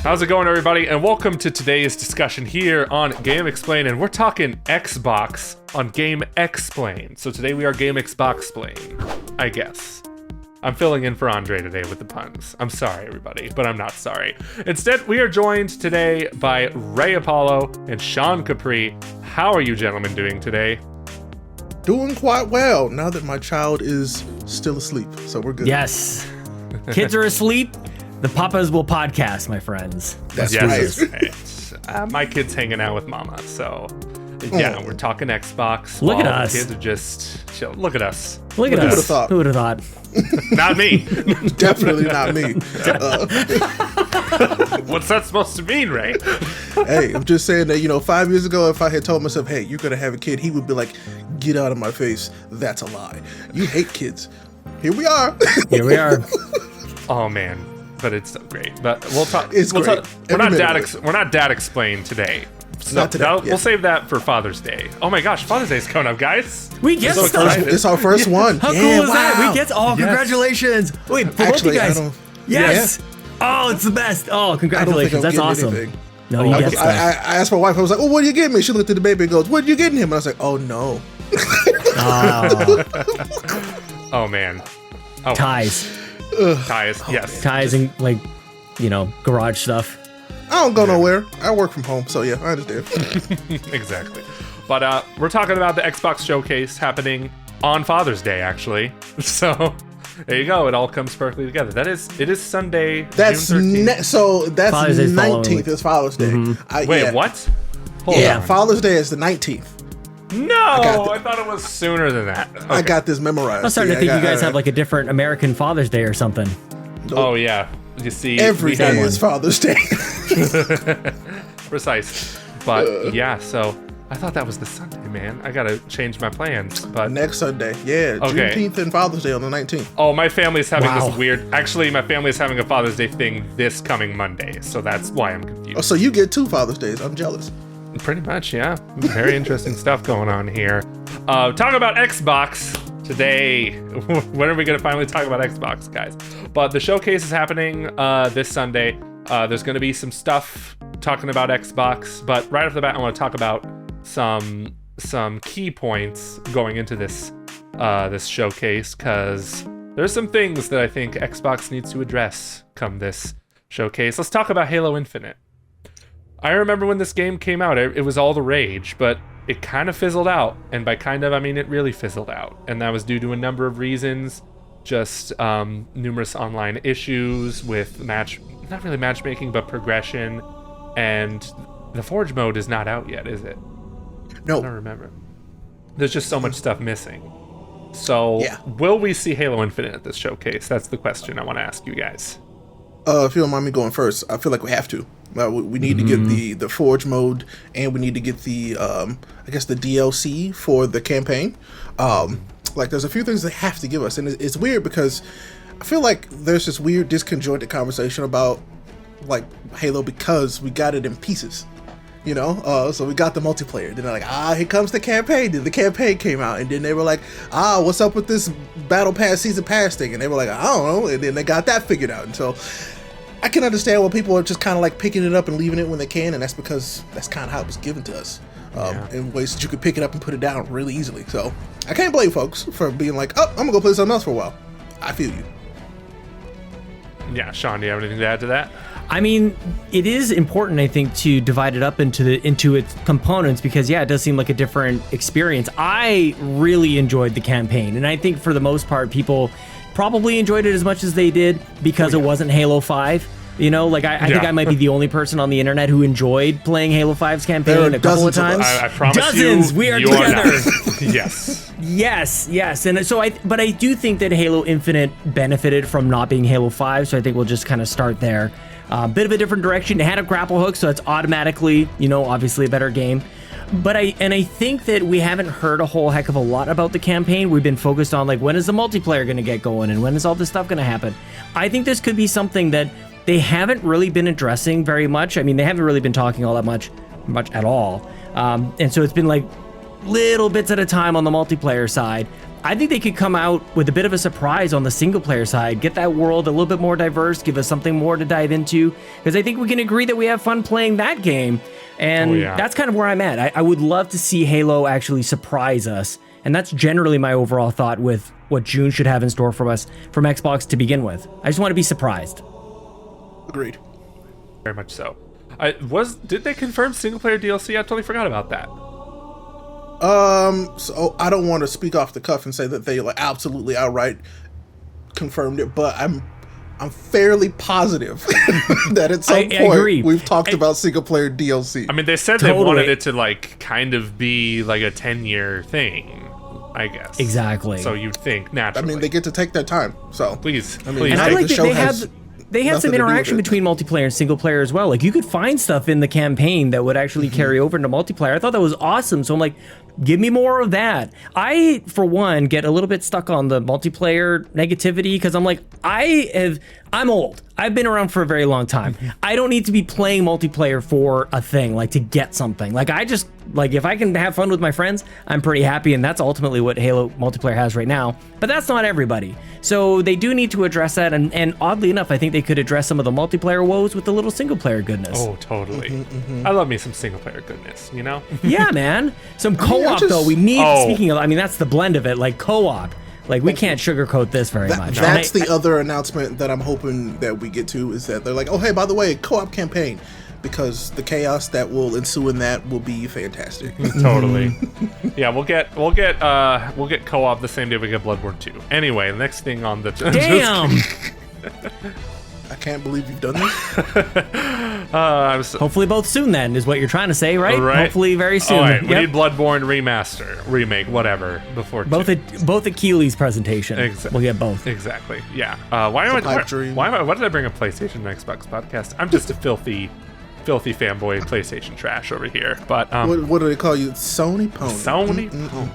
How's it going, everybody? And welcome to today's discussion here on GameXplain, and we're talking Xbox on GameXplain. So today we are GameXplain, I guess. I'm filling in for Andre today with the puns. I'm sorry, everybody, but I'm not sorry. Instead, we are joined today by Ray Apollo and Sean Capri. How are you gentlemen doing today? Doing quite well, now that my child is still asleep, so we're good. Yes. Kids are asleep. The Papas will podcast, my friends. That's right. My kid's hanging out with Mama, so yeah, we're talking Xbox. Look at us. Kids are just chill. Look at us. Look at us. Who would have thought? Not me. Definitely not me. What's that supposed to mean, Ray? Hey, I'm just saying that, 5 years ago, if I had told myself, hey, you're going to have a kid, he would be like, get out of my face. That's a lie. You hate kids. Here we are. Here we are. Oh, man. But it's so great. But we'll talk. We're not dad explained today. So not today. We'll save that for Father's Day. Oh my gosh, Father's Day is coming up, guys. We get stuff. It's our first one. How cool is that? We get congratulations. Wait, for both you guys. Yes. Oh, it's the best. Oh, congratulations. That's awesome. Anything. No, you get stuff. I asked my wife. I was like, "Oh, what are you getting me?" She looked at the baby and goes, "What are you getting him?" And I was like, "Oh no." Oh man. Oh. Ties. Ties. Yes. Ties and garage stuff. I don't go nowhere. I work from home, so yeah, I understand. Exactly. But we're talking about the Xbox Showcase happening on Father's Day, actually. So there you go. It all comes perfectly together. It is Sunday. That's June 13th. So that's 19th is Father's Day. Mm-hmm. Wait, what? Hold on. Father's Day is the 19th. No, I thought it was sooner than that. Okay. I got this memorized. I'm starting to think you guys have like a different American Father's Day or something. Nope. Oh yeah, you see, every day is Father's Day. Precise, but yeah. So I thought that was the Sunday, man. I gotta change my plans. But next Sunday, yeah, okay. Juneteenth and Father's Day on the 19th. Oh, my family's having this weird. Actually, my family's having a Father's Day thing this coming Monday, so that's why I'm confused. Oh, so you get 2 Father's Days? I'm jealous. Pretty much, yeah. Very interesting stuff going on here. Talk about Xbox today. When are we going to finally talk about Xbox, guys? But the showcase is happening this Sunday. There's going to be some stuff talking about Xbox, but right off the bat, I want to talk about some key points going into this showcase, because there's some things that I think Xbox needs to address come this showcase. Let's talk about Halo Infinite. I remember when this game came out, it was all the rage, but it kind of fizzled out. And by kind of, I mean it really fizzled out. And that was due to a number of reasons, just numerous online issues with not really matchmaking, but progression. And the Forge mode is not out yet, is it? No. I don't remember. There's just so much stuff missing. So Will we see Halo Infinite at this showcase? That's the question I want to ask you guys. If you don't mind me going first, I feel like we have to. We need to get the Forge mode, and we need to get the the DLC for the campaign. There's a few things they have to give us, and it's weird because I feel like there's this weird disconjointed conversation about Halo because we got it in pieces. So we got the multiplayer. Then they're like, here comes the campaign. Then the campaign came out, and then they were like, what's up with this Battle Pass Season Pass thing? And they were like, I don't know. And then they got that figured out. And so I can understand why people are just kind of picking it up and leaving it when they can, and that's because that's kind of how it was given to us in ways that you could pick it up and put it down really easily. So I can't blame folks for being like, I'm gonna go play something else for a while. I feel you. Yeah, Sean, do you have anything to add to that? I mean, it is important, I think, to divide it up into its components because, it does seem like a different experience. I really enjoyed the campaign, and I think for the most part, people probably enjoyed it as much as they did because it wasn't Halo 5. I think I might be the only person on the internet who enjoyed playing Halo 5's campaign a couple of times. I promise dozens. We are together. Yes. Yes. And so I do think that Halo Infinite benefited from not being Halo 5, so I think we'll just kind of start there. Bit of a different direction. It had a grapple hook, so it's automatically, obviously a better game. But I think that we haven't heard a whole heck of a lot about the campaign. We've been focused on when is the multiplayer going to get going and when is all this stuff going to happen. I think this could be something that they haven't really been addressing very much. I mean, they haven't really been talking all that much at all. And so it's been little bits at a time on the multiplayer side. I think they could come out with a bit of a surprise on the single player side, get that world a little bit more diverse, give us something more to dive into, because I think we can agree that we have fun playing that game. And that's kind of where I'm at. I would love to see Halo actually surprise us. And that's generally my overall thought with what June should have in store for us from Xbox to begin with. I just want to be surprised. Agreed. Very much so. Did they confirm single player DLC? I totally forgot about that. So I don't want to speak off the cuff and say that they like absolutely outright confirmed it, but I'm fairly positive that at some point we've talked about single player DLC. I mean, they said they wanted it to like kind of be like a 10-year thing, I guess. Exactly. So you'd think naturally. I mean, they get to take their time. So please. And I like that they had some interaction between multiplayer and single player as well. Like you could find stuff in the campaign that would actually carry over into multiplayer. I thought that was awesome. So I'm like, give me more of that. I, for one, get a little bit stuck on the multiplayer negativity because I'm like, I'm old. I've been around for a very long time. I don't need to be playing multiplayer for a thing, like to get something. Like if I can have fun with my friends, I'm pretty happy, and that's ultimately what Halo multiplayer has right now. But that's not everybody. So they do need to address that, and oddly enough, I think they could address some of the multiplayer woes with a little single player goodness. Oh, totally. I love me some single player goodness, you know? Yeah, man. Some co-op though. We need, speaking of, I mean, that's the blend of it, like co-op. Like, we can't sugarcoat this very much. That's the other announcement that I'm hoping that we get to, is that they're like, oh, hey, by the way, co-op campaign, because the chaos that will ensue in that will be fantastic. Totally. Yeah, we'll get co-op the same day we get Bloodborne 2. Anyway, the next thing on the... Damn! I can't believe you've done this. Hopefully both soon then, is what you're trying to say, right? Hopefully very soon. All right, we need Bloodborne remake, whatever, before both at Keely's presentation. We'll get both. Exactly. Yeah. Why did I bring a PlayStation and Xbox podcast? I'm just a filthy fanboy PlayStation trash over here. But what do they call you? Sony pony. Sony pony.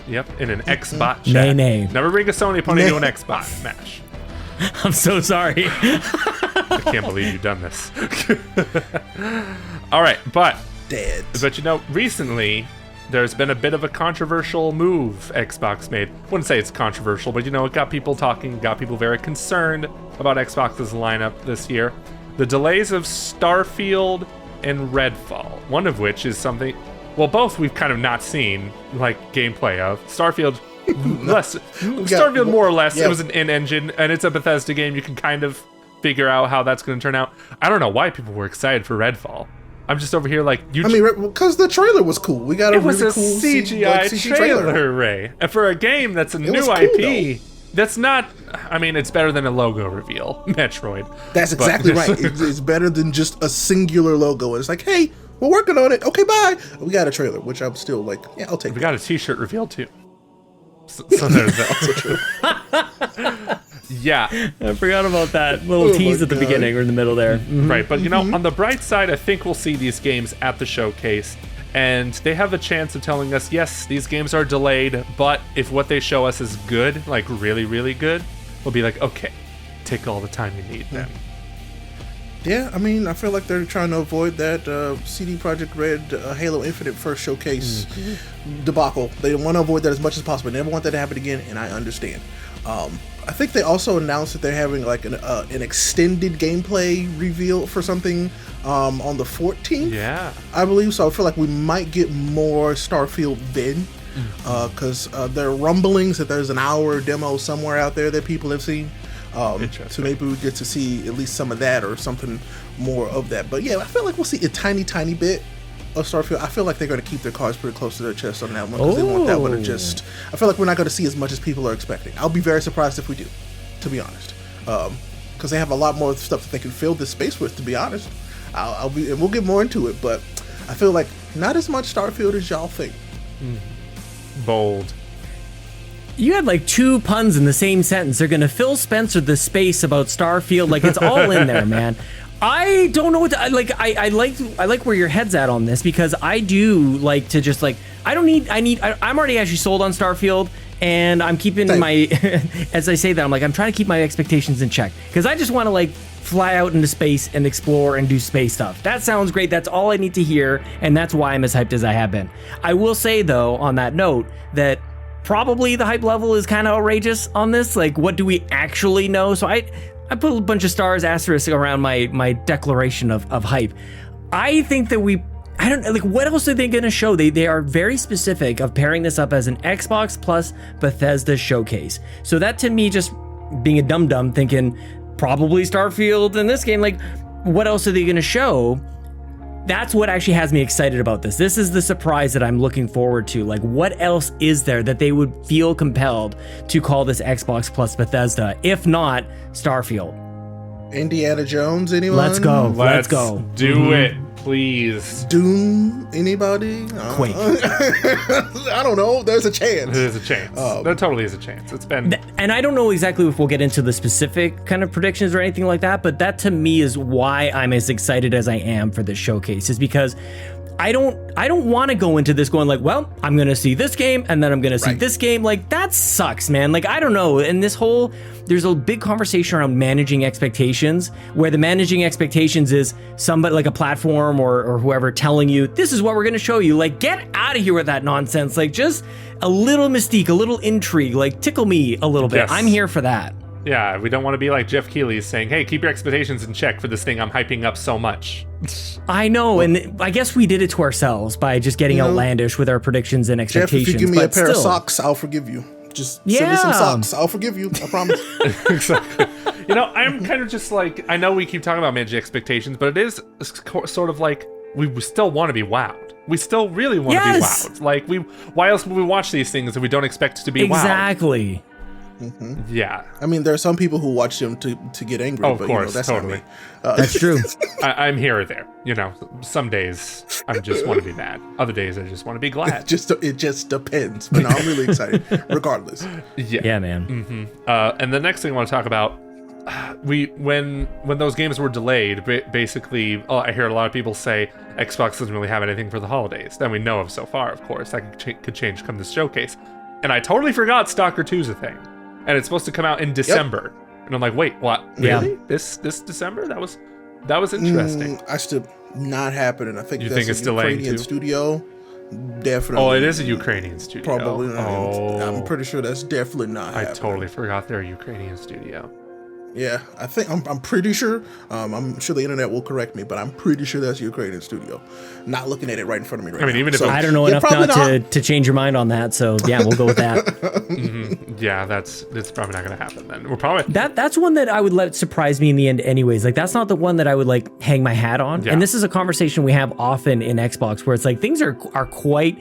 Yep, in an Xbox chat. Nay. Never bring a Sony pony to an Xbox match. I'm so sorry. I can't believe you've done this. All right, but you know, recently there's been a bit of a controversial move Xbox made. Wouldn't say it's controversial, but you know, it got people talking, got people very concerned about Xbox's lineup this year. The delays of Starfield and Redfall, one of which is something, well, both we've kind of not seen like gameplay of. Starfield Starfield more or less. It was an in-engine, and it's a Bethesda game. You can kind of figure out how that's going to turn out. I don't know why people were excited for Redfall. I'm just over here like... because the trailer was cool. We got a really cool CGI trailer, Ray. And for a game that's a new IP, that's not... I mean, it's better than a logo reveal, Metroid. That's exactly right. It's better than just a singular logo. It's like, hey, we're working on it. Okay, bye. We got a trailer, which I'm still like, yeah, I'll take it. We got a t-shirt reveal, too. So there's that. Yeah. I forgot about that little tease at the beginning or in the middle there. Right, but you know, on the bright side, I think we'll see these games at the showcase, and they have a chance of telling us, yes, these games are delayed, but if what they show us is good, like really, really good, we'll be like, okay, take all the time you need then. Yeah, I mean, I feel like they're trying to avoid that CD Projekt Red Halo Infinite first showcase debacle. They want to avoid that as much as possible. They never want that to happen again, and I understand. I think they also announced that they're having like an extended gameplay reveal for something on the 14th. Yeah, I believe so. I feel like we might get more Starfield then, because there are rumblings that there's an hour demo somewhere out there that people have seen. So maybe we get to see at least some of that or something more of that. But yeah, I feel like we'll see a tiny bit of Starfield. I feel like they're going to keep their cards pretty close to their chest on that one, because they want that one to just... I feel like we're not going to see as much as people are expecting. I'll be very surprised if we do, to be honest. Because they have a lot more stuff that they can fill this space with, to be honest. And we'll get more into it, but I feel like not as much Starfield as y'all think. Bold. You had like two puns in the same sentence. They're gonna Phil Spencer the space about Starfield. Like, it's all in there, man. I don't know what to, I like where your head's at on this, because I do like to just like, I'm already actually sold on Starfield, and I'm keeping my as I say that, I'm like, I'm trying to keep my expectations in check, because I just want to like fly out into space and explore and do space stuff. That sounds great. That's all I need to hear, and that's why I'm as hyped as I have been. I will say though, on that note, that probably the hype level is kind of outrageous on this. Like, what do we actually know? So I put a bunch of stars asterisk around my declaration of hype. I think that I don't like, what else are they going to show? They are very specific of pairing this up as an Xbox plus Bethesda showcase. So that, to me, just being a dum-dum, thinking probably Starfield in this game, like, what else are they going to show? That's what actually has me excited about this. This is the surprise that I'm looking forward to. Like, what else is there that they would feel compelled to call this Xbox plus Bethesda, if not Starfield? Indiana Jones, anyone? Let's go. Let's go. Do it, please. Doom, anybody? Quake. I don't know. There's a chance. There's a chance. There totally is a chance. It's been... And I don't know exactly if we'll get into the specific kind of predictions or anything like that, but that to me is why I'm as excited as I am for this showcase, is because I don't want to go into this going like, well, I'm going to see this game and then I'm going to see this game. Like, that sucks, man. Like, I don't know. And there's a big conversation around managing expectations, where the managing expectations is somebody like a platform or whoever telling you, this is what we're going to show you. Like, get out of here with that nonsense. Like, just a little mystique, a little intrigue, like tickle me a little bit. Yes. I'm here for that. Yeah, we don't want to be like Jeff Keighley saying, hey, keep your expectations in check for this thing I'm hyping up so much. I know, and I guess we did it to ourselves by just getting outlandish with our predictions and expectations. Jeff, if you give me a pair of socks, I'll forgive you. Just send me some socks. I'll forgive you. I promise. Exactly. You know, I'm kind of just like, I know we keep talking about managing expectations, but it is sort of like, we still want to be wowed. We still really want to be wowed. Like, why else would we watch these things if we don't expect to be wowed? Exactly. Mm-hmm. Yeah. I mean, there are some people who watch them to get angry. Oh, of but, course, that's totally. Not me. That's true. I'm here or there. You know, some days I just want to be mad. Other days I just want to be glad. It just depends. But no, I'm really excited, regardless. Yeah, man. Mm-hmm. And the next thing I want to talk about, when those games were delayed, basically, I hear a lot of people say Xbox doesn't really have anything for the holidays that we know of so far. Of course, that could change come this showcase. And I totally forgot Stalker 2's a thing. And it's supposed to come out in December. Yep. And I'm like, wait, what? Really? Yeah. This December? That was interesting. I still not happening. I think you that's think it's a delaying Ukrainian too? Studio. Definitely. Oh, it is a Ukrainian studio. Probably not. Oh. I'm pretty sure that's definitely not happening. I totally forgot they're a Ukrainian studio. Yeah, I think I'm pretty sure. I'm sure the internet will correct me, but I'm pretty sure that's a Ukrainian studio. Not looking at it right in front of me right now. I mean, even if I don't know enough not to change your mind on that, so yeah, we'll go with that. Mm-hmm. Yeah, that's probably not going to happen then. We're probably that's one that I would let surprise me in the end, anyways. Like, that's not the one that I would like hang my hat on. Yeah. And this is a conversation we have often in Xbox, where it's like things are quite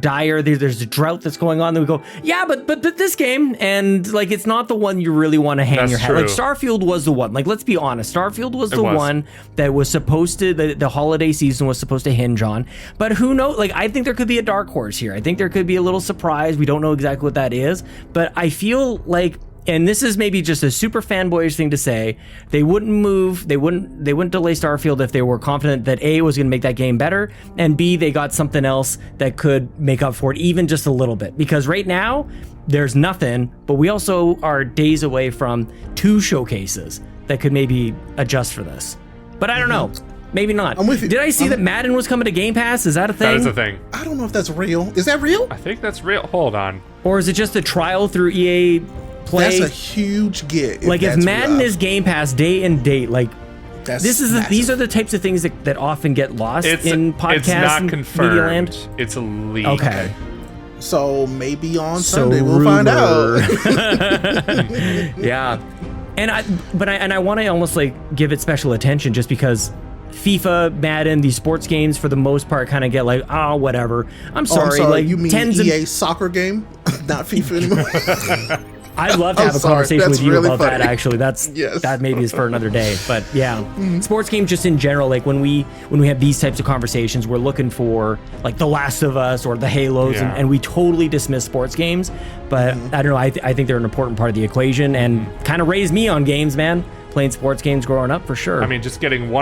dire. There's a drought that's going on. Then we go, yeah, but this game, and like it's not the one you really want to hang your hat. Like, Starfield was the one. Like, let's be honest. Starfield was the one that was supposed to, the holiday season was supposed to hinge on. But who knows? Like, I think there could be a dark horse here. I think there could be a little surprise. We don't know exactly what that is. But I feel like, and this is maybe just a super fanboyish thing to say, they wouldn't delay Starfield if they were confident that A, was going to make that game better, and B, they got something else that could make up for it even just a little bit. Because right now, there's nothing, but we also are days away from 2 showcases that could maybe adjust for this. But I don't know. Maybe not. I'm with you. Did I see that Madden was coming to Game Pass? Is that a thing? That is a thing. I don't know if that's real. Is that real? I think that's real. Hold on. Or is it just a trial through EA Play? That's a huge get. Like, if Madden is Game Pass day and date, like, these are the types of things that often get lost in podcasts. It's not confirmed. Media land. It's a leak. Okay. So maybe on Sunday we'll find out. Yeah. And I want to almost like give it special attention, just because FIFA, Madden, these sports games for the most part kind of get like, oh, whatever. I'm sorry. Like, you mean EA soccer game, not FIFA anymore? I'd love to have a conversation with you about that, actually. Yes. That maybe is for another day. But yeah, sports games just in general, like when we have these types of conversations, we're looking for like The Last of Us or the Halos, and we totally dismiss sports games. But I don't know, I think they're an important part of the equation, and kind of raised me on games, man. playing sports games growing up for sure. I mean, just getting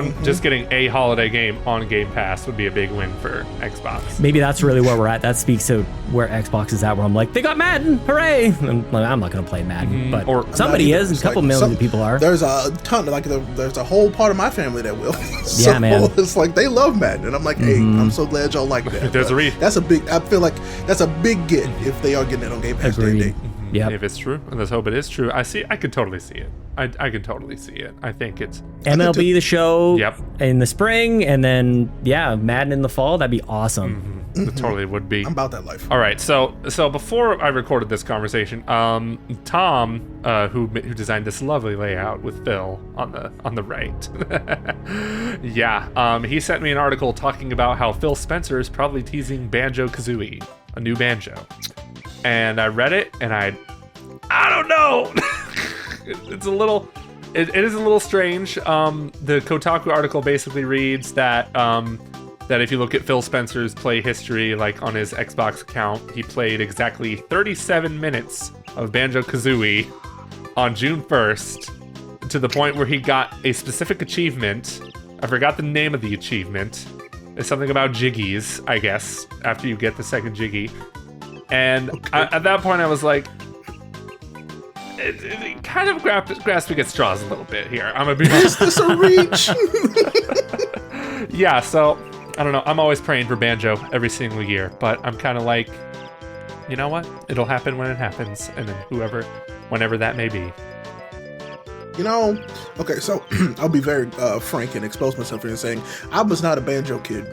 a holiday game on Game Pass would be a big win for Xbox. Maybe that's really where we're at. That speaks to where Xbox is at, where I'm like, they got Madden, hooray! I'm not going to play Madden, but Or somebody is, and a couple million people are. There's a ton, like there's a whole part of my family that will. So Yeah, man. it's like they love Madden, and I'm like, hey, I'm so glad y'all like that. There's a I feel like that's a big get if they are getting it on Game Pass. Agreed. Yep. If it's true, and let's hope it is true. I could totally see it. I could totally see it. I think it's MLB the Show Yep. in the spring, and then Madden in the fall. That'd be awesome. It totally would be. I'm about that life. All right, so before I recorded this conversation, Tom, who designed this lovely layout with Phil on the right, he sent me an article talking about how Phil Spencer is probably teasing Banjo-Kazooie, a new banjo, and I read it and I don't know. It is a little strange. The Kotaku article basically reads that if you look at Phil Spencer's play history, like on his Xbox account, he played exactly 37 minutes of Banjo-Kazooie on June 1st, to the point where he got a specific achievement. I forgot the name of the achievement. It's something about jiggies, I guess, after you get the second jiggy. And at that point, I was like, it kind of grasping at straws a little bit here. I'm gonna be Is this a reach? Yeah, so I don't know. I'm always praying for Banjo every single year, but I'm kind of like, you know what? It'll happen when it happens, and then whenever that may be. Okay, so I'll be very frank and expose myself here and saying I was not a Banjo kid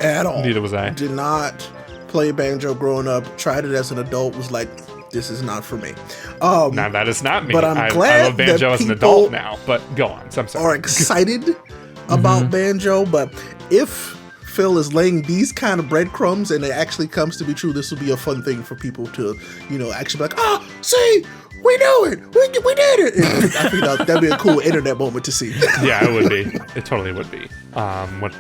at all. Neither was I. Did not play Banjo growing up. Tried it as an adult. Was like, this is not for me. Now that is not me. But I'm I glad love Banjo that as an people adult now. But go on. I'm sorry. are excited about Banjo, but if Phil is laying these kind of breadcrumbs and it actually comes to be true, this will be a fun thing for people to, actually be like, oh, see, we knew it. We did it. And I think that'd be a cool internet moment to see. Yeah, it would be. It totally would be.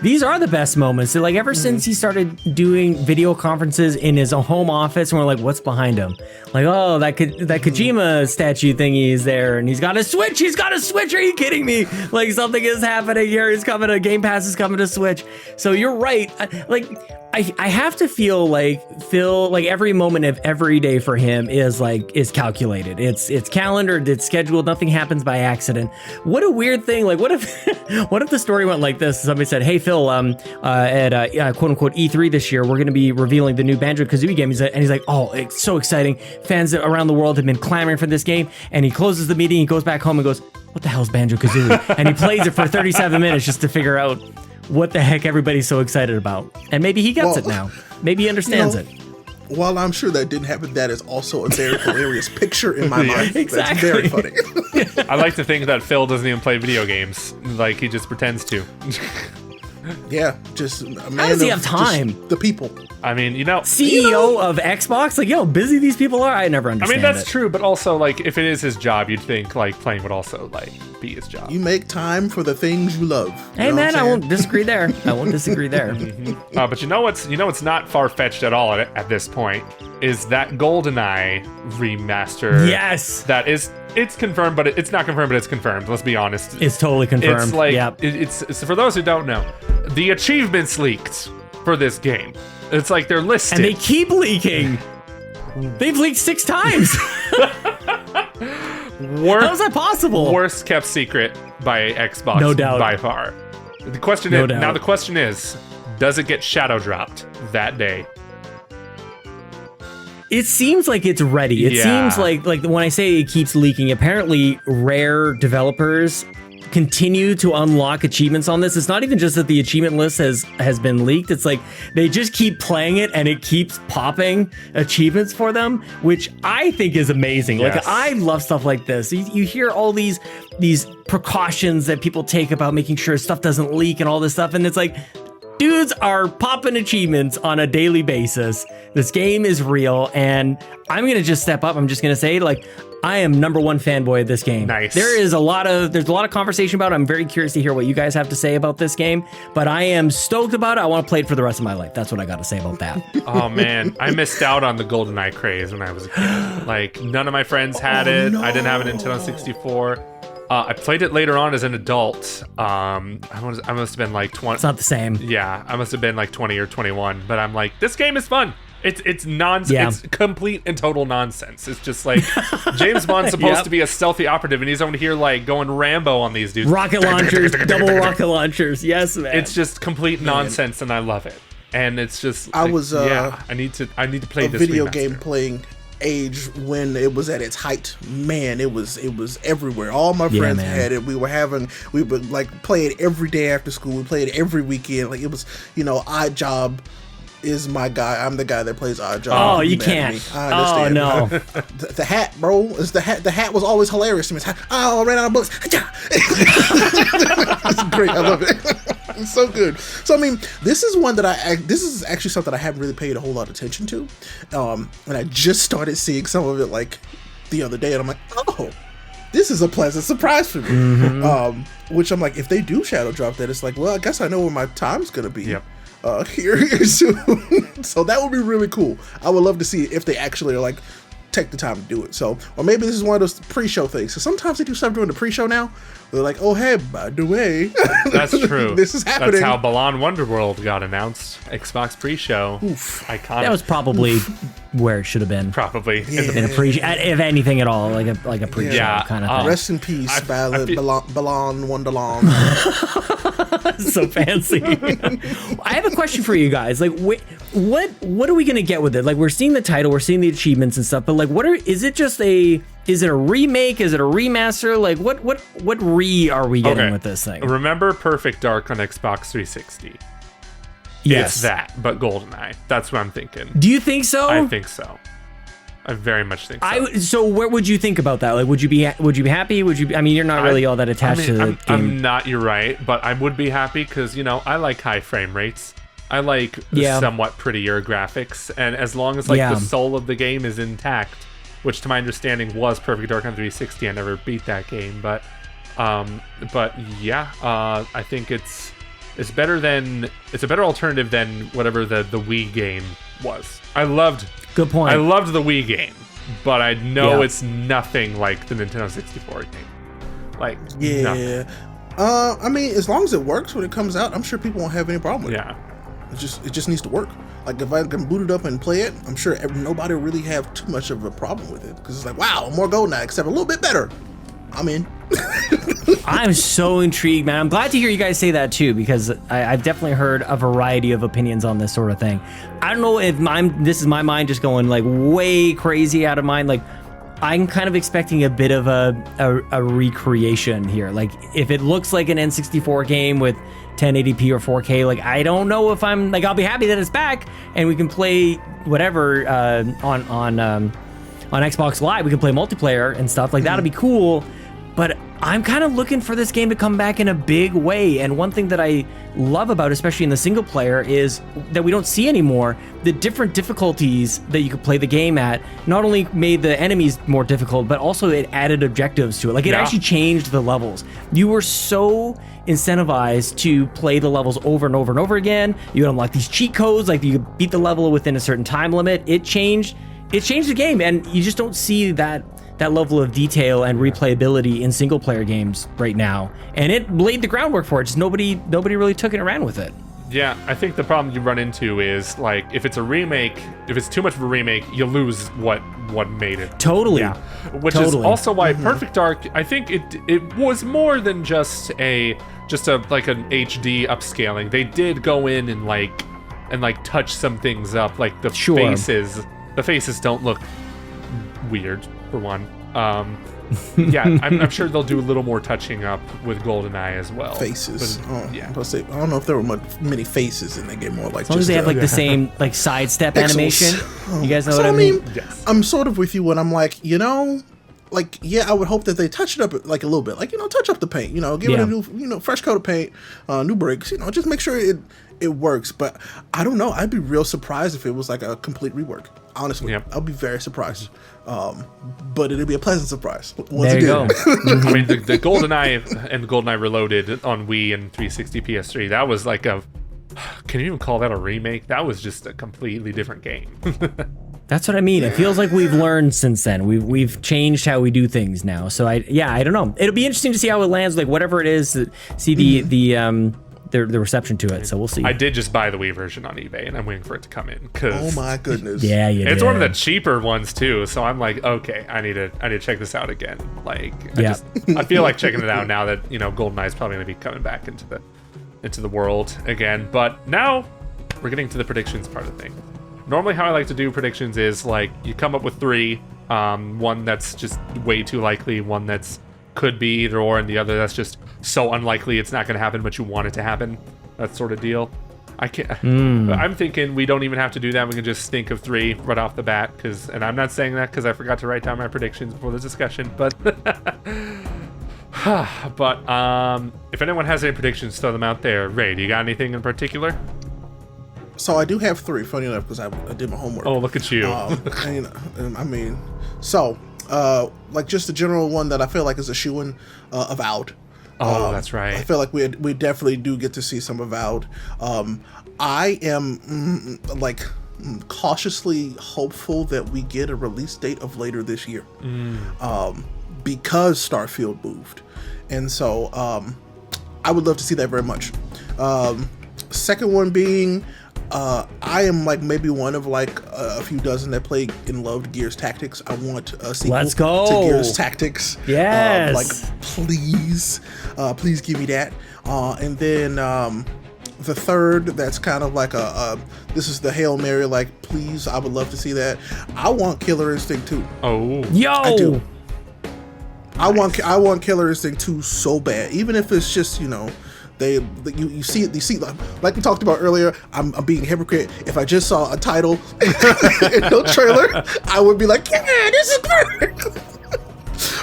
These are the best moments. Like ever since he started doing video conferences in his home office, and we're like, what's behind him? Like, oh, that Kojima statue thingy is there, and he's got a Switch. He's got a Switch. Are you kidding me? Like something is happening here. He's coming to Game Pass is coming to Switch. So you're right. I have to feel like Phil, like every moment of every day for him is calculated. It's calendared, it's scheduled, nothing happens by accident. What a weird thing. Like what if the story went like this? Somebody said, hey Phil, at quote unquote E3 this year, we're gonna be revealing the new Banjo-Kazooie game. And he's like, oh, it's so exciting. Fans around the world have been clamoring for this game. And he closes the meeting, he goes back home and goes, what the hell's Banjo-Kazooie? And he plays it for 37 minutes just to figure out what the heck everybody's so excited about. And maybe he gets it now. Maybe he understands it. While I'm sure that didn't happen, that is also a very hilarious picture in my mind. Exactly. That's very funny. I like to think that Phil doesn't even play video games. Like he just pretends to. Yeah, just a man. How does he have time? The people. I mean, CEO of Xbox? Like, yo, busy these people are? I never understand that's true, but also, like, if it is his job, you'd think, like, playing would also, like, be his job. You make time for the things you love. Hey, man, I won't disagree there. But you know what's not far-fetched at all at this point is that GoldenEye remaster. Yes. It's confirmed, but it's not confirmed, but it's confirmed. Let's be honest. It's totally confirmed. It's like, yep. it's for those who don't know, the achievements leaked for this game. It's like they're listed. And they keep leaking. They've leaked 6 times. How is that possible? Worst kept secret by Xbox, no doubt, by far. The question is, does it get shadow dropped that day? It seems like it's ready. It seems like when I say it keeps leaking, apparently Rare developers continue to unlock achievements on this. It's not even just that the achievement list has been leaked. It's like they just keep playing it and it keeps popping achievements for them, which I think is amazing. Yes. Like I love stuff like this. You hear all these precautions that people take about making sure stuff doesn't leak and all this stuff, and it's like, dudes are popping achievements on a daily basis. This game is real, and I'm gonna just step up. I'm just gonna say, like, I am #1 fanboy of this game. Nice. There's a lot of conversation about it. I'm very curious to hear what you guys have to say about this game, but I am stoked about it. I want to play it for the rest of my life. That's what I got to say about that. Oh man, I missed out on the GoldenEye craze when I was a kid. Like none of my friends had it. No. I didn't have a Nintendo 64. I played it later on as an adult. I must have been like 20. It's not the same. Yeah, I must have been like 20 or 21. But I'm like, this game is fun. It's nonsense. Yeah. It's complete and total nonsense. It's just like James Bond's supposed to be a stealthy operative, and he's over here like going Rambo on these dudes. Rocket launchers, double rocket launchers. Yes, man. It's just complete nonsense, and I love it. And it's just I was I need to play a this video remaster. game playing age when it was at its height. Man, it was everywhere. All my friends had it. We would like play it every day after school. We played it every weekend. Like it was, Odd Job is my guy. I'm the guy that plays Odd Job. Oh, you can't. I understand. Oh, no. The hat, bro. Is the hat. The hat was always hilarious to me. Oh, I ran out of books. It's great. I love it. It's so good. So I mean, this is actually something I haven't really paid a whole lot of attention to, and I just started seeing some of it like the other day, and I'm like, oh, this is a pleasant surprise for me. Mm-hmm. Which I'm like, if they do shadow drop that, it's like, well, I guess I know where my time's gonna be. Yep. Here soon. So that would be really cool. I would love to see if they actually are like take the time to do it. So, or maybe this is one of those pre-show things. So sometimes they do stuff during the pre-show now. They're like, oh hey, by the way, that's true. This is happening. That's how Balan Wonderworld got announced. Xbox pre-show. Iconic. That was probably where it should have been. Probably In a pre, if anything at all, like a pre-show kind of thing. Rest in peace, Balan Wonderland. So fancy. I have a question for you guys. Like, what are we gonna get with it? Like, we're seeing the title, we're seeing the achievements and stuff, but like, is it a remake? Is it a remaster? Like, what are we getting with this thing? Remember Perfect Dark on Xbox 360? Yes. It's that, but GoldenEye. That's what I'm thinking. Do you think so? I think so. I very much think so. So what would you think about that? Like, would you be happy? I mean, you're not really all that attached to the game. I'm not, you're right, but I would be happy because, I like high frame rates. I like somewhat prettier graphics, and as long as the soul of the game is intact, which to my understanding was Perfect Dark on 360, I never beat that game, but yeah, I think it's a better alternative than whatever the Wii game was. Good point. I loved the Wii game, but I know it's nothing like the Nintendo 64 game. Like, nothing. I mean, as long as it works when it comes out, I'm sure people won't have any problem with it. Yeah. It just needs to work. Like, if I can boot it up and play it, I'm sure nobody will really have too much of a problem with it. Because it's like, wow, more GoldenEye, except a little bit better. I'm in. I'm so intrigued, man. I'm glad to hear you guys say that too, because I've definitely heard a variety of opinions on this sort of thing. I don't know if this is my mind just going like way crazy out of mind. Like, I'm kind of expecting a bit of a recreation here. Like, if it looks like an N64 game with 1080p or 4K, like, I don't know if I'm like, I'll be happy that it's back and we can play whatever on Xbox Live. We can play multiplayer and stuff like that'll be cool. But I'm kind of looking for this game to come back in a big way. And one thing that I love about, especially in the single player, is that we don't see anymore the different difficulties that you could play the game at. Not only made the enemies more difficult, but also it added objectives to it. Like, it actually changed the levels. You were so incentivized to play the levels over and over and over again. You would unlock these cheat codes, like you could beat the level within a certain time limit. It changed the game, and you just don't see that level of detail and replayability in single player games right now. And it laid the groundwork for it. Just nobody really took it around with it. Yeah, I think the problem you run into is, like, if it's a remake, if it's too much of a remake, you lose what made it. Totally. Yeah. Which is also why Perfect Dark, I think it was more than just an HD upscaling. They did go in and touch some things up, like the faces. The faces don't look weird, for one. I'm sure they'll do a little more touching up with GoldenEye as well. Faces. But, I don't know if there were many faces in the game, more like as long as they have the same sidestep animation. You guys know what I mean? Yes. I'm sort of with you when I'm like, I would hope that they touch it up like a little bit, touch up the paint, give it a new, fresh coat of paint, new brakes, just make sure it works. But I don't know. I'd be real surprised if it was like a complete rework. Honestly, I'll be very surprised. But it'd be a pleasant surprise. There you go. I mean, the GoldenEye and GoldenEye Reloaded on Wii and 360 PS3, that was like can you even call that a remake? That was just a completely different game. That's what I mean. It feels like we've learned since then. We've changed how we do things now. So I don't know. It'll be interesting to see how it lands. Like whatever it is, see the reception to it. So we'll see. I did just buy the Wii version on eBay, and I'm waiting for it to come in. Oh my goodness! Yeah, it's one of the cheaper ones too. So I'm like, okay, I need to check this out again. Like, I feel like checking it out now that GoldenEye is probably going to be coming back into the world again. But now we're getting to the predictions part of things. Normally, how I like to do predictions is like you come up with 3, one that's just way too likely, one that's could be either or, and the other that's just so unlikely it's not going to happen, but you want it to happen. That sort of deal. I can't. I'm thinking we don't even have to do that. We can just think of 3 right off the bat. And I'm not saying that because I forgot to write down my predictions before the discussion. But if anyone has any predictions, throw them out there. Ray, do you got anything in particular? So I do have 3, funny enough, because I did my homework. Oh, look at you. Like just the general one that I feel like is a shoo-in, Avowed. Oh, that's right. I feel like we definitely do get to see some Avowed. I am cautiously hopeful that we get a release date of later this year, because Starfield moved, and so I would love to see that very much. Second one being, I am like maybe one of like a few dozen that played and loved Gears Tactics. I want a sequel Let's go. to Gears Tactics. Yes. Please give me that. And then the third, that's kind of like this is the Hail Mary, like, please, I would love to see that. I want Killer Instinct 2. Oh. Yo! I do. Nice. I want Killer Instinct 2 so bad. Even if it's just, you see it. You see, like we talked about earlier. I'm being a hypocrite. If I just saw a title and no trailer, I would be like, yeah, this is perfect.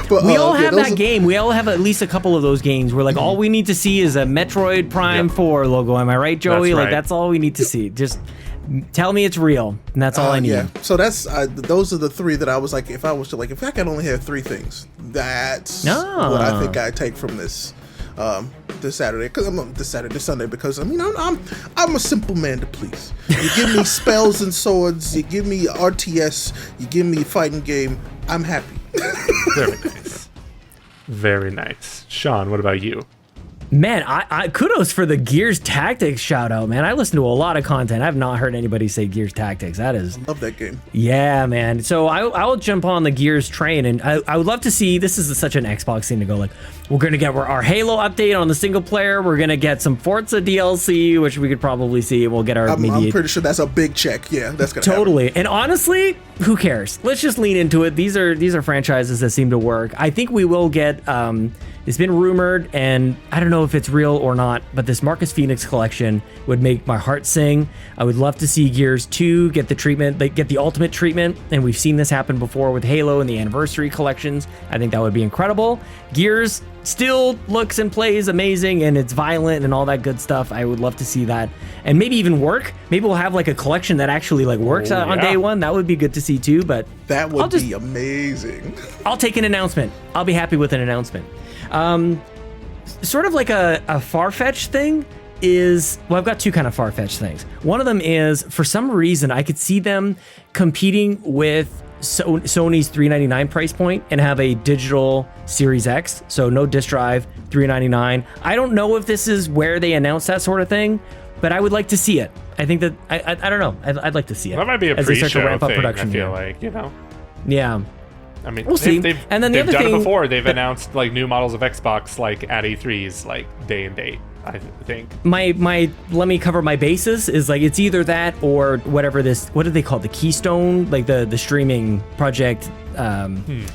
But we all have that game. We all have at least a couple of those games where like all we need to see is a Metroid Prime 4 logo. Am I right, Joey? That's right. Like that's all we need to see. Just tell me it's real, and that's all I need. Yeah. So that's those are the 3 that I was like, if I could only have 3 things, that's what I think I take from this. This Saturday, this Sunday, because I'm a simple man to please. You give me spells and swords, you give me RTS, you give me fighting game, I'm happy. Very nice. Very nice. Sean, what about you? Man, I kudos for the Gears Tactics shout out, man. I listen to a lot of content. I've not heard anybody say Gears Tactics. That is... Love that game. Yeah, man. So I will jump on the Gears train, and I would love to see... This is such an Xbox thing to go like, we're going to get our Halo update on the single player. We're going to get some Forza DLC, which we could probably see. We'll get our... I'm pretty sure that's a big check. Yeah, that's going to Totally. happen. And honestly, who cares? Let's just lean into it. These are franchises that seem to work. I think we will get... It's been rumored, and I don't know if it's real or not, but this Marcus Phoenix collection would make my heart sing. I would love to see Gears 2 get the treatment, get the ultimate treatment, and we've seen this happen before with Halo and the anniversary collections. I think that would be incredible. Gears still looks and plays amazing, and it's violent and all that good stuff. I would love to see that, and maybe even work. Maybe we'll have like a collection that actually like works on day one. That would be good to see too. But that would be amazing. I'll take an announcement. I'll be happy with an announcement. Sort of like a far-fetched thing is, well, I've got 2 kind of far-fetched things. One of them is, for some reason, I could see them competing with Sony's $399 price point and have a digital Series X, so no disc drive, $399. I don't know if this is where they announce that sort of thing, but I would like to see it. I think that, I don't know, I'd like to see it. That might be a as they start to pre-show ramp up thing, production I feel here. like, Yeah. I mean, we'll see. And then the other done thing it before. They've announced like new models of Xbox like at E3s, like day and date. I think. My let me cover my bases is like it's either that or whatever this, what do they call it? The Keystone, like the streaming project. Jez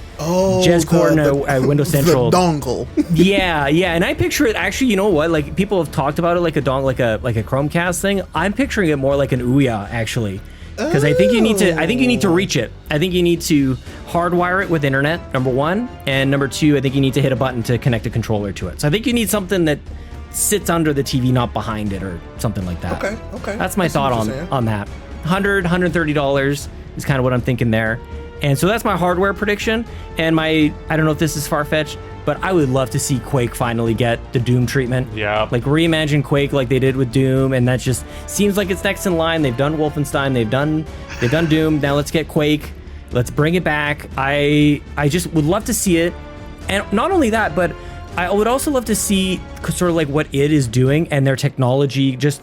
Corden, Windows Central. The dongle. yeah, and I picture it actually. You know what? Like people have talked about it like a dongle, like a Chromecast thing. I'm picturing it more like an Ouya actually. Because I think you need to reach it. I think you need to hardwire it with internet, number 1, and number 2, I think you need to hit a button to connect a controller to it. So I think you need something that sits under the TV, not behind it, or something like that. Okay. That's my thought on that. $130 is kind of what I'm thinking there. And so that's my hardware prediction. And I don't know if this is far-fetched, but I would love to see Quake finally get the Doom treatment. Yeah. Like reimagine Quake like they did with Doom, and that just seems like it's next in line. They've done Wolfenstein, they've done Doom. Now let's get Quake. Let's bring it back. I just would love to see it. And not only that, but I would also love to see sort of like what id is doing and their technology just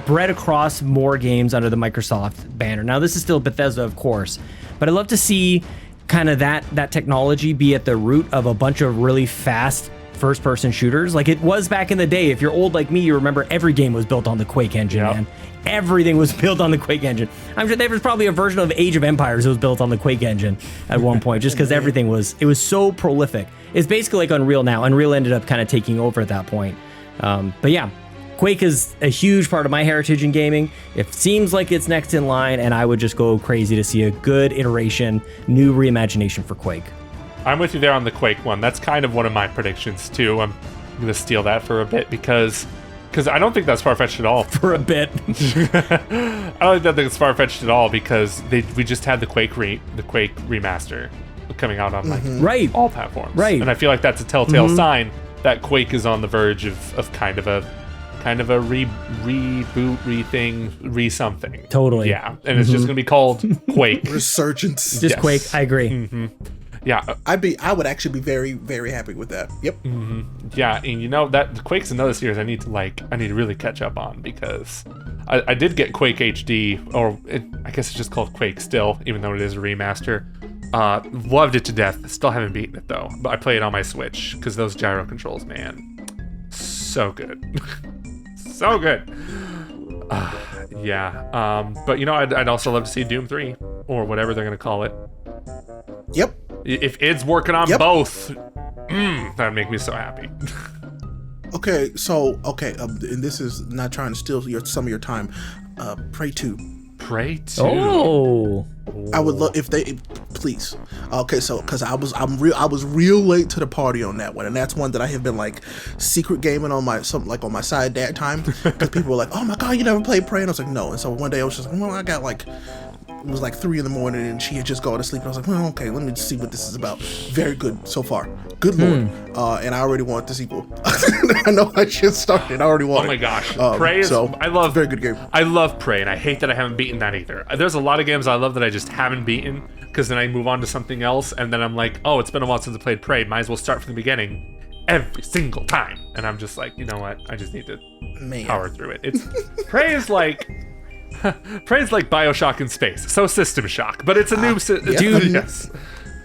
spread across more games under the Microsoft banner. Now this is still Bethesda, of course, but I'd love to see kind of that technology be at the root of a bunch of really fast first-person shooters like it was back in the day. If you're old like me, you remember every game was built on the Quake engine, man. Everything was built on the Quake engine. I'm sure there was probably a version of Age of Empires that was built on the Quake engine at one point, just because everything was so prolific. It's basically like Unreal now. Unreal ended up kind of taking over at that point. But yeah, Quake is a huge part of my heritage in gaming. It seems like it's next in line, and I would just go crazy to see a good iteration, new reimagination for Quake. I'm with you there on the Quake one. That's kind of one of my predictions too. I'm going to steal that for a bit because I don't think that's far-fetched at all. For a bit. I don't think it's far-fetched at all because we just had the Quake remaster coming out on like all platforms. Right. And I feel like that's a telltale sign that Quake is on the verge of kind of a reboot, rething, re-something. Totally. Yeah. And it's just going to be called Quake. Resurgence. Just Quake, I agree. Yeah. I would actually be very, very happy with that. Yep. Yeah, and you know that Quake's another series I need to really catch up on because I did get Quake HD, I guess it's just called Quake still, even though it is a remaster. Loved it to death. Still haven't beaten it though, but I play it on my Switch because those gyro controls, man, so good, so good. Yeah. But you know, I'd also love to see Doom 3 or whatever they're gonna call it. Yep. If id's working on both, that'd make me so happy. Okay, and this is not trying to steal some of your time. Prey 2. Prey 2. Oh. I would love if please. Okay, so because I was real late to the party on that one, and that's one that I have been like secret gaming on my on my side that time because people were like, "Oh my god, you never played Prey?" And I was like, "No." And so one day I was just like, "Well, I got like." It was like 3 a.m. and she had just gone to sleep. And I was like, well, okay, let me see what this is about. Very good so far. Good lord. And I already want the sequel. I know I should start it. I already want it. Oh my gosh. Prey is, I love, very good game. I love Prey, and I hate that I haven't beaten that either. There's a lot of games I love that I just haven't beaten, because then I move on to something else, and then I'm like, oh, it's been a while since I played Prey. Might as well start from the beginning every single time. And I'm just like, you know what? I just need to power through it. Prey is like... Prey's like BioShock in space, so System Shock, but it's a new yes.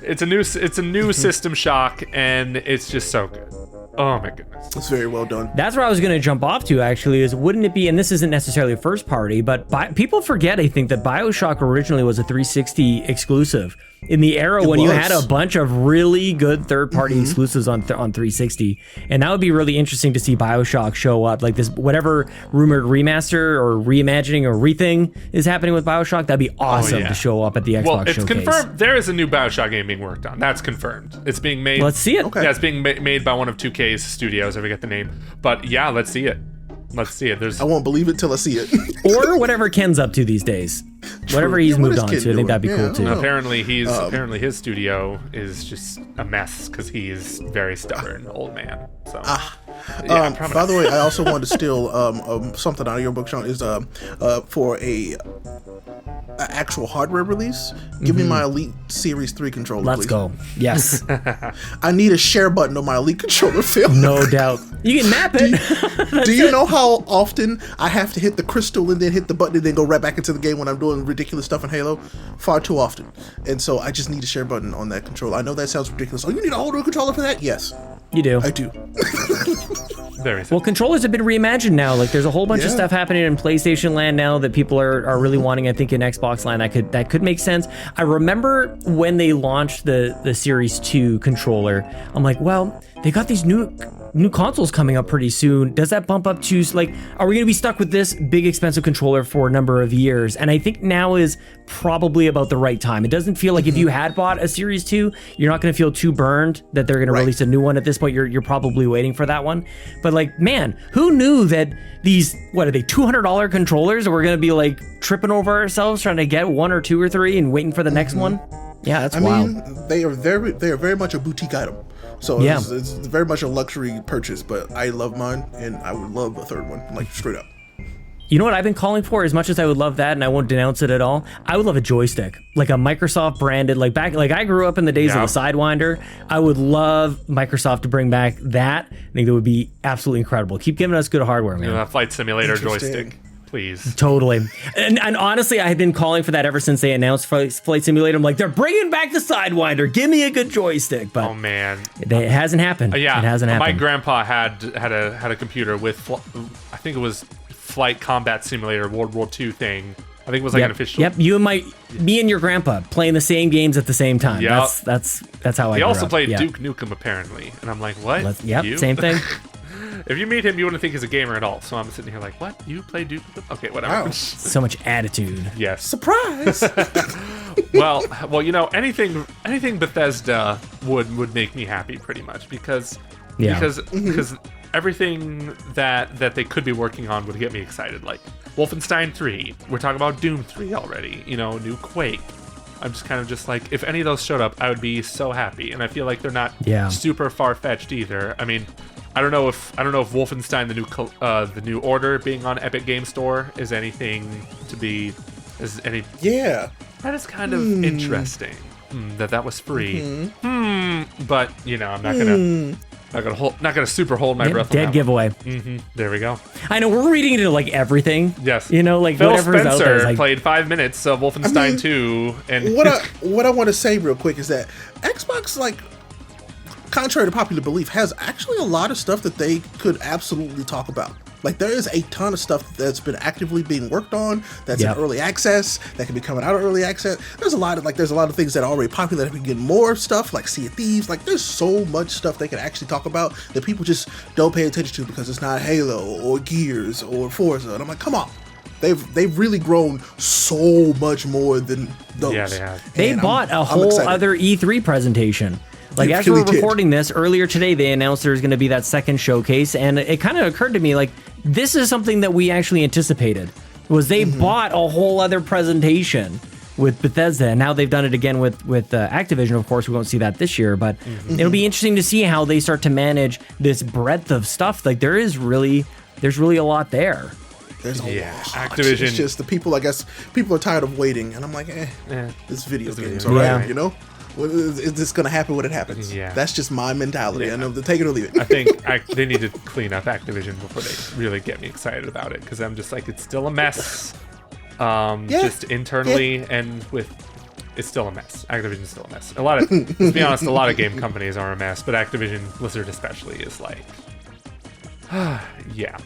It's a new System Shock, and it's just so good. Oh my goodness, it's very well done. That's where I was going to jump off to actually. Is wouldn't it be? And this isn't necessarily a first party, but people forget. I think that BioShock originally was a 360 exclusive. In the era when you had a bunch of really good third-party exclusives on 360, and that would be really interesting to see BioShock show up, like this whatever rumored remaster or reimagining or rething is happening with BioShock. That'd be awesome to show up at the Xbox Showcase. Confirmed. There is a new BioShock game being worked on. That's confirmed. It's being made. Let's see it. Okay. Yeah, it's being made by one of 2K's studios. I forget the name, but yeah, let's see it. Let's see it. I won't believe it till I see it. Or whatever Ken's up to these days. Whatever he's moved on to, I think that'd be cool too. Apparently his studio is just a mess because he is very stubborn old man. So by the way, I also wanted to steal something out of your book, Sean, is for a actual hardware release. Give me my Elite Series 3 controller, Let's please. go. Yes. I need a share button on my Elite controller, Phil. No doubt. You can map it. Do you know how often I have to hit the crystal and then hit the button and then go right back into the game when I'm doing ridiculous stuff in Halo? Far too often. And so I just need a share button on that controller. I know that sounds ridiculous. Oh, you need a whole new controller for that? Yes. You do. I do. Well, controllers have been reimagined now. Like, there's a whole bunch of stuff happening in PlayStation land now that people are really wanting. I think in Xbox land that could make sense. I remember when they launched the Series 2 controller. I'm like, well, they got these new consoles coming up pretty soon. Does that bump up to, like, are we going to be stuck with this big expensive controller for a number of years? And I think now is probably about the right time. It doesn't feel like if you had bought a Series 2, you're not going to feel too burned that they're going to release a new one at this point. You're probably waiting for that one. But like, man, who knew that these, what are they, $200 controllers, we're going to be like tripping over ourselves trying to get 1 or 2 or 3 and waiting for the next one? Yeah, that's I wild. mean, they are very much a boutique item. So Yeah. it's very much a luxury purchase, but I love mine, and I would love a third one, like straight up. You know what I've been calling for? As much as I would love that, and I won't denounce it at all, I would love a joystick, like a Microsoft branded, like I grew up in the days of the Sidewinder. I would love Microsoft to bring back that. I think that would be absolutely incredible. Keep giving us good hardware, man. A flight simulator joystick, please. Totally. And honestly, I had been calling for that ever since they announced Flight Simulator. I'm like, they're bringing back the Sidewinder. Give me a good joystick. But Oh man, it hasn't happened. yeah, it hasn't my happened. grandpa had a computer with, I think it was Flight Combat Simulator World War II thing. I think it was like an official. Yep, me and your grandpa playing the same games at the same time. Yep. That's how I He grew also up. played Yeah. Duke Nukem apparently, and I'm like, what? Yep, You? same thing. If you meet him, you wouldn't think he's a gamer at all. So I'm sitting here like, what? You play Duke Nukem? Okay, whatever. Wow. So much attitude. Yes. Surprise! Well, you know, anything Bethesda would make me happy pretty much because everything that they could be working on would get me excited. Like Wolfenstein 3, we're talking about Doom 3 already. You know, new Quake. I'm just kind of just like, if any of those showed up, I would be so happy. And I feel like they're not super far fetched either. I mean, I don't know if Wolfenstein the new Order being on Epic Game Store is anything to be Yeah. That is kind of interesting. That was free. But you know, I'm not gonna super hold my breath. Dead giveaway. There we go. I know we're reading into like everything. Yes. You know, like Phil whatever's out there. Spencer Is like, played 5 minutes of Wolfenstein 2, and what I want to say real quick is that Xbox, like, contrary to popular belief, has actually a lot of stuff that they could absolutely talk about. Like, there is a ton of stuff that's been actively being worked on, that's in early access, that can be coming out of early access. There's a lot of things that are already popular that can get more stuff, like Sea of Thieves. Like, there's so much stuff they can actually talk about that people just don't pay attention to because it's not Halo or Gears or Forza. And I'm like, come on. They've really grown so much more than those. Yeah, they have. They bought a whole other E3 presentation. Like, as we were recording this earlier today, they announced there's going to be that second showcase, and it kind of occurred to me, like, this is something that we actually anticipated. Was they bought a whole other presentation with Bethesda, and now they've done it again with Activision. Of course, we won't see that this year, but it'll be interesting to see how they start to manage this breadth of stuff. Like, there's really a lot there. There's a lot. Activision. It's just the people, I guess, people are tired of waiting, and I'm like, this video game's alright, you know? Is this going to happen when it happens? Yeah. That's just my mentality. I know to take it or leave it. I think they need to clean up Activision before they really get me excited about it, because I'm just like, it's still a mess. Just internally and it's still a mess. Activision's still a mess. Let's be honest, a lot of game companies are a mess, but Activision Blizzard especially is like, yeah.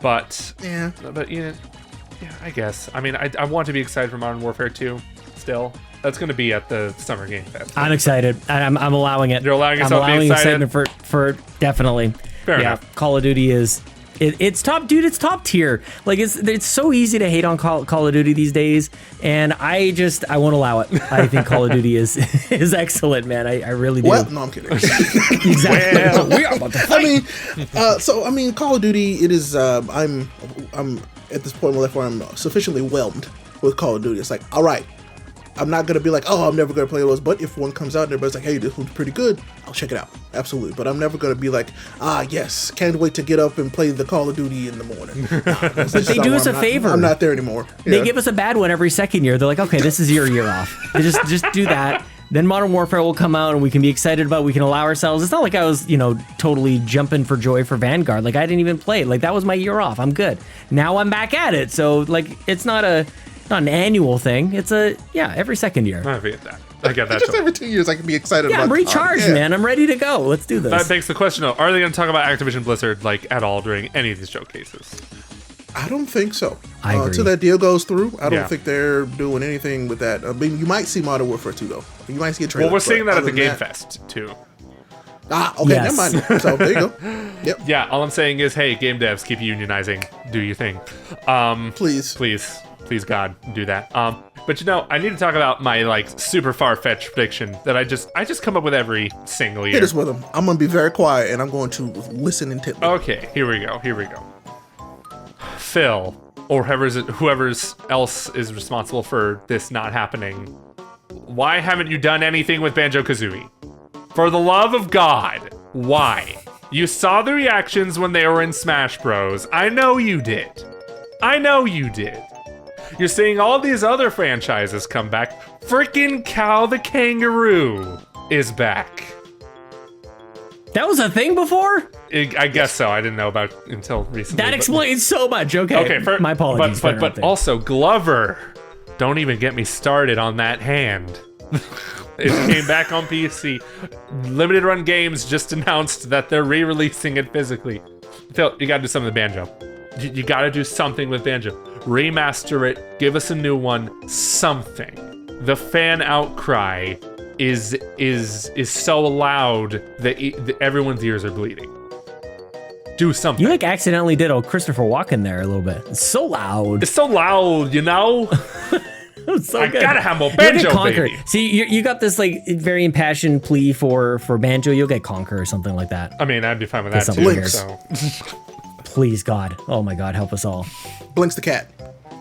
But I guess. I mean, I want to be excited for Modern Warfare 2 still. That's going to be at the Summer Game Fest. I'm excited. I'm allowing it. You're allowing yourself to be excited? excitement for definitely. Fair enough. Call of Duty is it's top, dude. It's top tier. Like, it's so easy to hate on Call of Duty these days, and I won't allow it. I think Call of Duty is excellent, man. I really do. What? No, I'm kidding. Exactly. Well, we are about to fight. I mean, Call of Duty. It is. I'm at this point in my life where I'm sufficiently whelmed with Call of Duty. It's like, all right, I'm not gonna be like, oh, I'm never gonna play those. But if one comes out and everybody's like, hey, this one's pretty good, I'll check it out. Absolutely. But I'm never gonna be like, yes, can't wait to get up and play the Call of Duty in the morning. But they do us a favor. I'm not there anymore. They give us a bad one every second year. They're like, okay, this is your year off. They just do that. Then Modern Warfare will come out and we can be excited about it. We can allow ourselves. It's not like I was, totally jumping for joy for Vanguard. Like, I didn't even play it. Like, that was my year off. I'm good. Now I'm back at it. So, like, it's not an annual thing. It's every second year. I get that. I get that. Just every 2 years, I can be excited. Yeah, about I'm recharged, man. I'm ready to go. Let's do this. That begs the question, though: are they going to talk about Activision Blizzard like at all during any of these showcases? I don't think so. I agree. Until that deal goes through, I don't think they're doing anything with that. I mean, you might see Modern Warfare 2, though. You might see a trailer. Well, we're seeing that at the than Game Fest too. Okay, Yes. never mind. So there you go. Yep. Yeah, all I'm saying is, hey, game devs, keep unionizing. Do your thing. Please, God, do that. But I need to talk about my super far-fetched prediction that I just come up with every single year. Hit us with them. I'm gonna be very quiet and I'm going to listen intently. Okay, here we go. Phil, or whoever else is responsible for this not happening, Why haven't you done anything with Banjo-Kazooie? For the love of God, why? You saw the reactions when they were in Smash Bros. I know you did. I know you did. You're seeing all these other franchises come back. Freaking Cal the Kangaroo is back. That was a thing before? I guess so. I didn't know about until recently. That explains so much. Okay. My apologies. But also Glover. Don't even get me started on that hand. It came back on PC. Limited Run Games just announced that they're re-releasing it physically. Phil, you gotta do something with Banjo. You gotta do something with Banjo. Remaster it. Give us a new one. Something. The fan outcry is so loud that everyone's ears are bleeding. Do something. You like accidentally did a Christopher Walken there a little bit. It's so loud. It's so loud, you know? So I good. gotta have more Banjo, Conquer. baby. See, you got this like very impassioned plea for Banjo. You'll get Conquer or something like that. I mean, I'd be fine with that something too. weird. So. Please, God. Oh my God, help us all. Blinks the cat.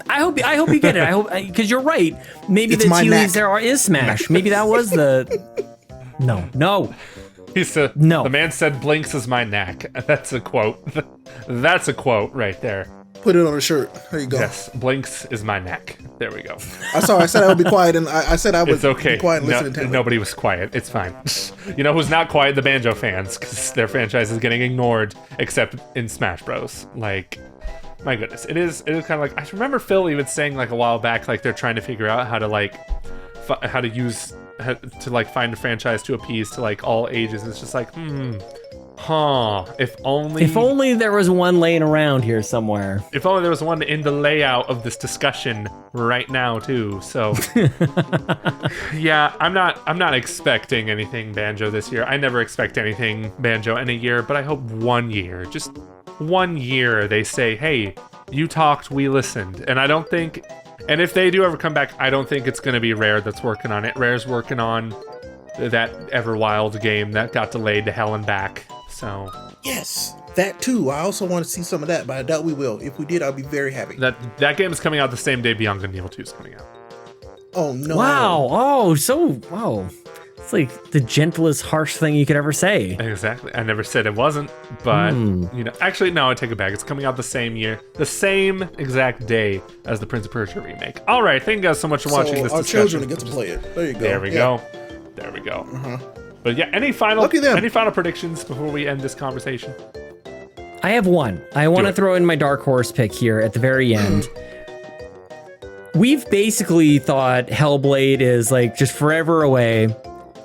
I hope you get it. I hope, because you're right. Maybe It's the my tea leaves knack. is Smash. Maybe that was the. No. He said, No. The man said, "Blinks is my knack." That's a quote. That's a quote right there. Put it on a shirt. There you go. Yes, Blinks is my neck. There we go. I said I would be quiet, and I said I would It's okay. be quiet and No, listen intently. nobody was quiet. It's fine. You know who's not quiet? The Banjo fans, because their franchise is getting ignored, except in Smash Bros. Like, my goodness, it is kind of like, I remember Phil even saying like a while back, like they're trying to figure out how to like how to like find a franchise to appease to like all ages. It's just like, if only there was one laying around here somewhere. If only there was one in the layout of this discussion right now too. So yeah, I'm not expecting anything Banjo this year. I never expect anything Banjo in a year, but I hope 1 year, just 1 year, they say, hey, you talked, we listened. And I don't think, and if they do ever come back, I don't think it's going to be Rare that's working on it. Rare's working on that Everwild game that got delayed to hell and back. So Yes, that too. I also want to see some of that, but I doubt we will. If we did, I'll be very happy. that game is coming out the same day Beyond Good and Evil 2 is coming out. Oh no! Wow. Oh, so wow. It's like the gentlest, harsh thing you could ever say. Exactly. I never said it wasn't, but you know, actually, no, I take it back. It's coming out the same year, the same exact day as the Prince of Persia remake. All right, thank you guys so much for watching this our discussion. children get to play it. There you go. There we go. There we go. But yeah, any final predictions before we end this conversation? I have one. I want to it. throw in my dark horse pick here at the very end. We've basically thought Hellblade is like just forever away.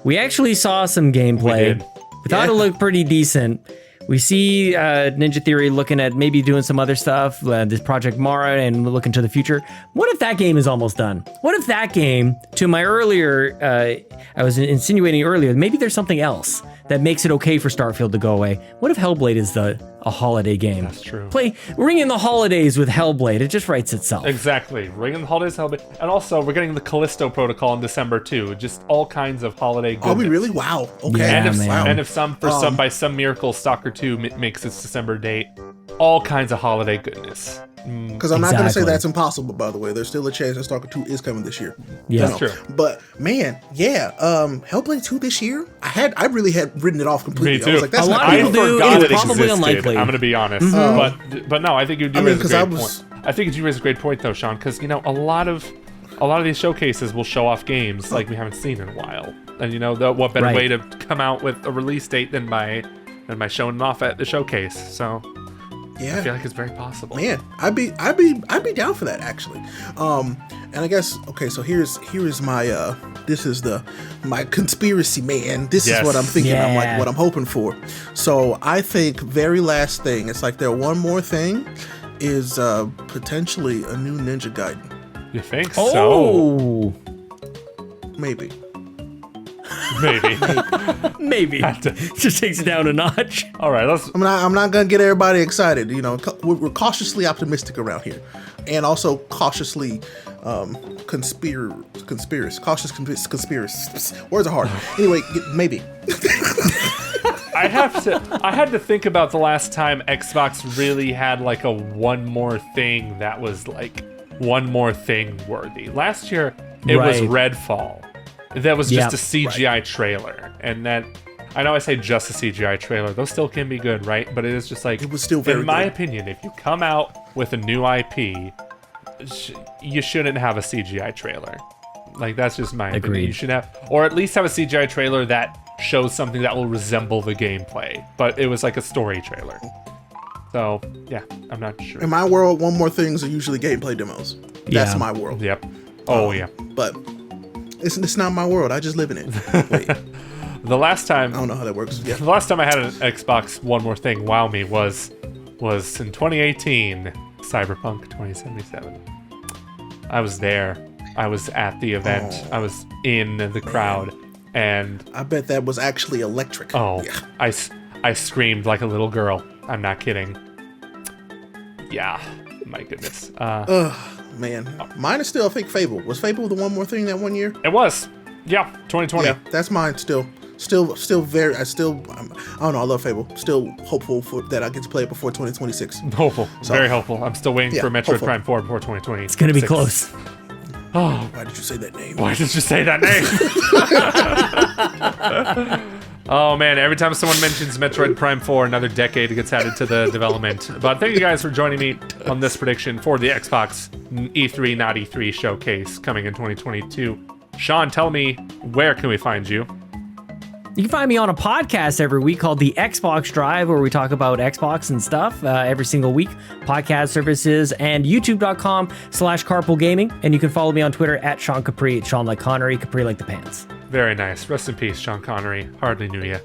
We actually saw some gameplay. We thought it looked pretty decent. We see Ninja Theory looking at maybe doing some other stuff, this Project Mara, and looking to the future. What if that game is almost done? What if that game, to my earlier, I was insinuating earlier, maybe there's something else that makes it okay for Starfield to go away. What if Hellblade is a holiday game? That's true. Ring in the holidays with Hellblade. It just writes itself. Exactly. Ring in the holidays, Hellblade. And also, we're getting the Callisto Protocol in December too. Just all kinds of holiday goodness. Are we really? Wow. Okay. Yeah, And if by some miracle Stalker 2 makes its December date, all kinds of holiday goodness. Because I'm not going to say Exactly. that's impossible, by the way. There's still a chance that Stalker 2 is coming this year. Yeah. That's true. But man, yeah, Hellblade 2 this year, I really had written it off completely. Me too. I was like, that's A lot not of I people do. forgot It's it probably existed. unlikely. I'm gonna be honest, but no, I think you do raise a 'cause great I was- point. I think you raise a great point though, Sean, because you know a lot of these showcases will show off games like we haven't seen in a while, and you know what better Right. way to come out with a release date than by showing them off at the showcase. So Yeah. I feel like it's very possible. Man, I'd be down for that actually. And I guess so here is my this is my conspiracy, man. This Yes. is what I'm thinking. I'm like Yeah. what I'm hoping for. So I think very last thing, it's like one more thing is potentially a new Ninja Gaiden. You think so? Oh, Maybe. Maybe. maybe. Just takes it down a notch. All right, let's. I'm not gonna get everybody excited. You know, we're cautiously optimistic around here, and also cautiously conspiracy. Words are hard. Anyway, maybe. I had to think about the last time Xbox really had like a one more thing that was like one more thing worthy. Last year it was Right. Redfall. that was just Yep. a CGI trailer. And that, I know I say just a CGI trailer, those still can be good, right? But it is just like, It was still very in my good. opinion, if you come out with a new IP, you shouldn't have a CGI trailer. Like, that's just my opinion. Agreed. You should have, or at least have a CGI trailer that shows something that will resemble the gameplay. But it was like a story trailer. So, yeah, I'm not sure. In my world, One More Things are usually gameplay demos. That's Yeah. my world. Yep. Oh, yeah. But it's not my world. I just live in it. Wait, I The last time don't know how that works. Yeah. The last time I had an Xbox One More Thing wow me was in 2018, Cyberpunk 2077. I was there. I was at the event. Oh. I was in the crowd, and I bet that was actually electric. oh, Yeah. I screamed like a little girl. I'm not kidding. Yeah, my goodness. Man. Mine is still, I think, Fable. Was Fable the One More Thing that one year? It was. Yeah, 2020. Yeah, that's mine still. Still very, I don't know, I love Fable. Still hopeful for that I get to play it before 2026. Hopeful. Very hopeful. I'm still waiting Yeah, for Metroid hopeful. Prime 4 before 2020. It's gonna be close. Oh, Why did you say that name? why did you say that name? Oh man, every time someone mentions Metroid Prime 4, another decade gets added to the development. But thank you guys for joining me on this prediction for the Xbox E3 Not E3 showcase coming in 2022. Sean, tell me, where can we find you? You can find me on a podcast every week called the Xbox Drive, where we talk about Xbox and stuff every single week. Podcast services and youtube.com/carpool gaming. And you can follow me on Twitter at Sean Capri. Sean like Connery, Capri like the pants. Very nice. Rest in peace, Sean Connery. Hardly knew you.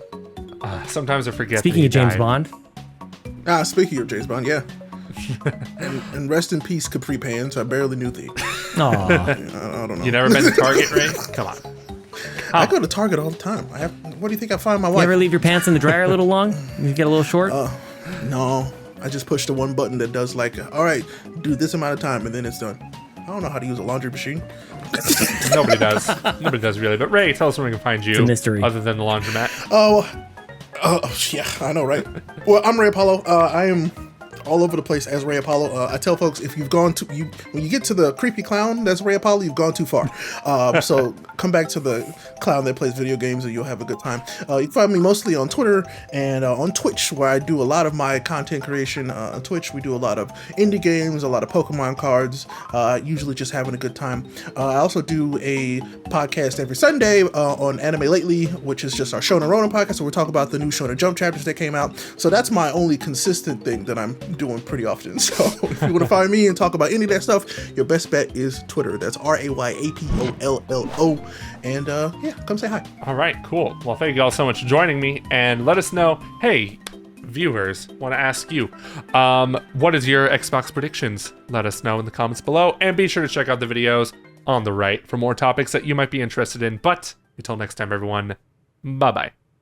Sometimes I forget. Speaking that of James he died. Bond, Speaking of James Bond, yeah. and rest in peace, Capri Pants. I barely knew thee. aw, I don't know. You never been to Target, Ray? Come on. I go to Target all the time. What do you think I find my you wife? ever leave your pants in the dryer a little long? You get a little short? No, I just push the one button that does like, all right, do this amount of time, and then it's done. I don't know how to use a laundry machine. Nobody does. Nobody does really. But Ray, tell us where we can find you. a mystery. Other than the laundromat. Oh, yeah, I know, right? Well, I'm Ray Apollo. I am all over the place as Ray Apollo. I tell folks, if you've gone to when you get to the creepy clown that's Ray Apollo, you've gone too far. So come back to the clown that plays video games and you'll have a good time. You can find me mostly on Twitter and on Twitch, where I do a lot of my content creation. On Twitch, we do a lot of indie games, a lot of Pokemon cards, usually just having a good time. I also do a podcast every Sunday on Anime Lately, which is just our Shonen Ronin podcast, where we talk about the new Shonen Jump chapters that came out. So that's my only consistent thing that I'm doing pretty often. So if you want to find me and talk about any of that stuff, your best bet is Twitter. That's RayAPOLLO. And yeah, come say hi. All right, cool. Well, thank you all so much for joining me. And let us know, hey, viewers, want to ask you, what is your Xbox predictions? Let us know in the comments below. And be sure to check out the videos on the right for more topics that you might be interested in. But until next time, everyone, bye-bye.